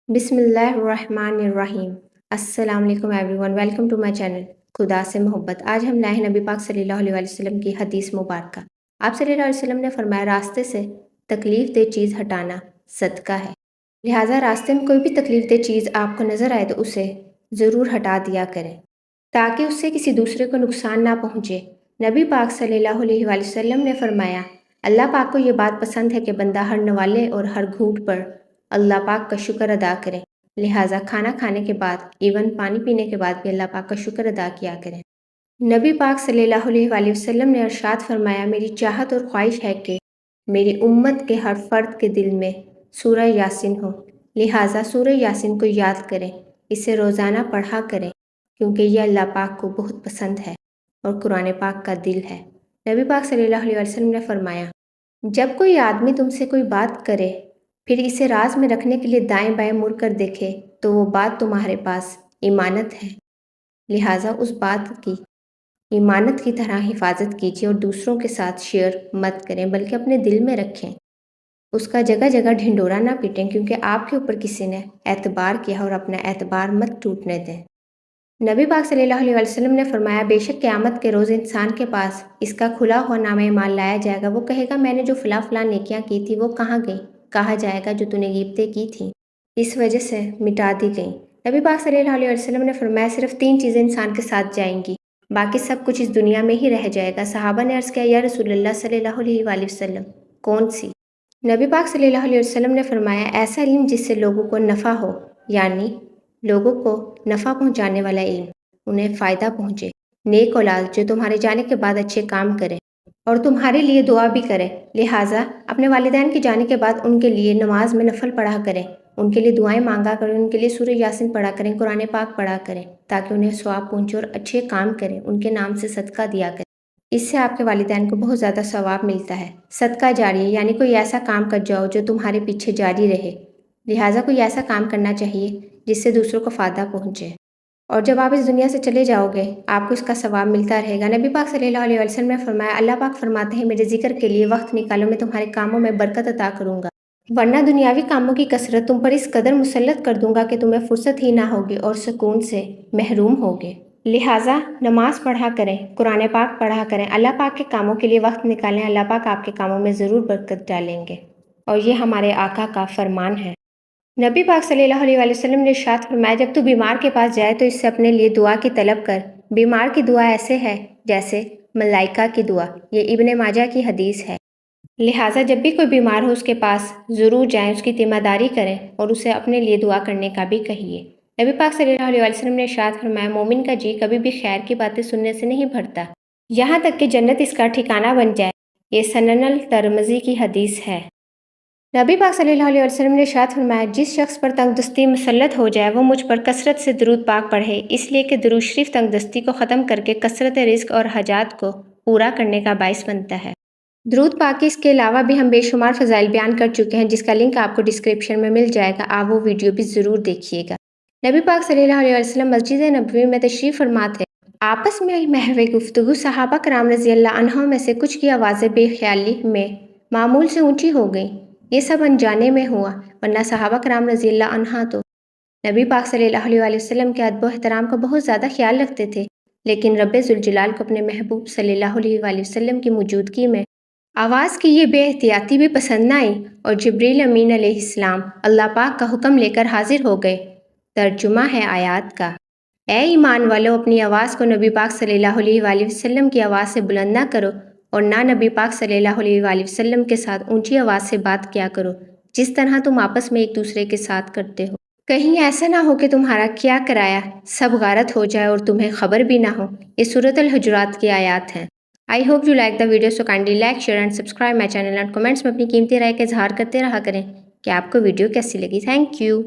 بسم اللہ الرحمن الرحیم۔ السلام علیکم everyone, welcome to my channel خدا سے محبت۔ آج ہم لائے ہیں نبی پاک صلی اللہ علیہ وسلم کی حدیث مبارکہ۔ آپ صلی اللہ علیہ وسلم نے فرمایا راستے سے تکلیف دہ چیز ہٹانا صدقہ ہے، لہٰذا راستے میں کوئی بھی تکلیف دہ چیز آپ کو نظر آئے تو اسے ضرور ہٹا دیا کریں تاکہ اس سے کسی دوسرے کو نقصان نہ پہنچے۔ نبی پاک صلی اللہ علیہ وسلم نے فرمایا اللہ پاک کو یہ بات پسند ہے کہ بندہ ہر نوالے اور ہر گھونٹ پر اللہ پاک کا شکر ادا کریں، لہٰذا کھانا کھانے کے بعد ایون پانی پینے کے بعد بھی اللہ پاک کا شکر ادا کیا کریں۔ نبی پاک صلی اللہ علیہ وآلہ وسلم نے ارشاد فرمایا میری چاہت اور خواہش ہے کہ میری امت کے ہر فرد کے دل میں سورہ یاسین ہو، لہٰذا سورہ یاسین کو یاد کریں، اسے روزانہ پڑھا کریں کیونکہ یہ اللہ پاک کو بہت پسند ہے اور قرآن پاک کا دل ہے۔ نبی پاک صلی اللہ علیہ وسلم نے فرمایا جب کوئی آدمی تم سے کوئی بات کرے پھر اسے راز میں رکھنے کے لیے دائیں بائیں مڑ کر دیکھے تو وہ بات تمہارے پاس امانت ہے، لہٰذا اس بات کی امانت کی طرح حفاظت کیجیے اور دوسروں کے ساتھ شیئر مت کریں بلکہ اپنے دل میں رکھیں، اس کا جگہ جگہ ڈھنڈورا نہ پیٹیں کیونکہ آپ کے اوپر کسی نے اعتبار کیا اور اپنا اعتبار مت ٹوٹنے دیں۔ نبی پاک صلی اللہ علیہ وسلم نے فرمایا بے شک قیامت کے روز انسان کے پاس اس کا کھلا ہوا نامہ اعمال لایا جائے گا، وہ کہے گا میں نے جو فلاں فلاں نیکیاں کی تھی وہ کہاں گئی؟ کہا جائے گا جو تو نے غیبتیں کی تھیں اس وجہ سے مٹا دی گئیں۔ نبی پاک صلی اللہ علیہ وسلم نے فرمایا صرف 3 چیزیں انسان کے ساتھ جائیں گی، باقی سب کچھ اس دنیا میں ہی رہ جائے گا۔ صحابہ نے عرض کیا یا رسول اللہ صلی اللہ علیہ وآلہ وسلم کون سی؟ نبی پاک صلی اللہ علیہ وسلم نے فرمایا ایسا علم جس سے لوگوں کو نفع ہو، یعنی لوگوں کو نفع پہنچانے والا علم، انہیں فائدہ پہنچے، نیک اولاد جو تمہارے جانے کے بعد اچھے کام کرے اور تمہارے لیے دعا بھی کرے، لہٰذا اپنے والدین کے جانے کے بعد ان کے لیے نماز میں نفل پڑھا کریں، ان کے لیے دعائیں مانگا کریں، ان کے لیے سورہ یاسین پڑھا کریں، قرآن پاک پڑھا کریں تاکہ انہیں ثواب پہنچے اور اچھے کام کریں، ان کے نام سے صدقہ دیا کریں، اس سے آپ کے والدین کو بہت زیادہ ثواب ملتا ہے۔ صدقہ جاریہ یعنی کوئی ایسا کام کر جاؤ جو تمہارے پیچھے جاری رہے، لہٰذا کوئی ایسا کام کرنا چاہیے جس سے دوسروں کو فائدہ پہنچے، اور جب آپ اس دنیا سے چلے جاؤ گے آپ کو اس کا ثواب ملتا رہے گا۔ نبی پاک صلی اللہ علیہ وسلم نے فرمایا اللہ پاک فرماتے ہیں میرے ذکر کے لیے وقت نکالو میں تمہارے کاموں میں برکت عطا کروں گا، ورنہ دنیاوی کاموں کی کثرت تم پر اس قدر مسلط کر دوں گا کہ تمہیں فرصت ہی نہ ہوگی اور سکون سے محروم ہوگے۔ لہٰذا نماز پڑھا کریں، قرآن پاک پڑھا کریں، اللہ پاک کے کاموں کے لیے وقت نکالیں، اللہ پاک آپ کے کاموں میں ضرور برکت ڈالیں گے، اور یہ ہمارے آقا کا فرمان ہے۔ نبی پاک صلی اللہ علیہ وآلہ وسلم نے ارشاد فرمایا جب تو بیمار کے پاس جائے تو اس سے اپنے لیے دعا کی طلب کر، بیمار کی دعا ایسے ہے جیسے ملائکہ کی دعا، یہ ابن ماجہ کی حدیث ہے، لہٰذا جب بھی کوئی بیمار ہو اس کے پاس ضرور جائیں، اس کی تیمارداری کریں اور اسے اپنے لیے دعا کرنے کا بھی کہیے۔ نبی پاک صلی اللہ علیہ وسلم نے ارشاد فرمایا مومن کا جی کبھی بھی خیر کی باتیں سننے سے نہیں بھرتا یہاں تک کہ جنت اس کا ٹھکانہ بن جائے، یہ سنن الترمذی کی حدیث ہے۔ نبی پاک صلی اللہ علیہ وسلم نے ارشاد فرمایا جس شخص پر تنگ دستی مسلط ہو جائے وہ مجھ پر کثرت سے درود پاک پڑھے، اس لیے کہ درود شریف تنگ دستی کو ختم کر کے کثرت رزق اور حاجات کو پورا کرنے کا باعث بنتا ہے۔ درود پاک کے اس کے علاوہ بھی ہم بے شمار فضائل بیان کر چکے ہیں جس کا لنک آپ کو ڈسکرپشن میں مل جائے گا، آپ وہ ویڈیو بھی ضرور دیکھیے گا۔ نبی پاک صلی اللہ علیہ وسلم مسجد نبوی میں تشریف فرما تھے، آپس میں محو گفتگو صحابہ کرام رضی اللہ عنہم میں سے کچھ کی آوازیں بے خیالی میں معمول سے اونچی ہو گئیں، یہ سب انجانے میں ہوا، ورنہ صحابہ کرام رضی اللہ عنہ تو نبی پاک صلی اللہ علیہ وآلہ وسلم کے ادب و احترام کا بہت زیادہ خیال رکھتے تھے، لیکن رب ذوالجلال کو اپنے محبوب صلی اللہ علیہ وآلہ وسلم کی موجودگی میں آواز کی یہ بے احتیاطی بھی پسند نہ آئی اور جبریل امین علیہ السلام اللہ پاک کا حکم لے کر حاضر ہو گئے۔ ترجمہ ہے آیات کا، اے ایمان والو اپنی آواز کو نبی پاک صلی اللہ علیہ وآلہ وسلم کی آواز سے بلند نہ کرو اور نہ نبی پاک صلی اللہ علیہ وآلہ وسلم کے ساتھ اونچی آواز سے بات کیا کرو جس طرح تم آپس میں ایک دوسرے کے ساتھ کرتے ہو، کہیں ایسا نہ ہو کہ تمہارا کیا کرایا سب غارت ہو جائے اور تمہیں خبر بھی نہ ہو۔ یہ سورۃ الحجرات کی آیات ہیں۔ I hope you like the video, so kindly like, share and subscribe my channel and comments میں اپنی قیمتی رائے کا اظہار کرتے رہا کریں کہ آپ کو ویڈیو کیسی لگی۔ Thank you.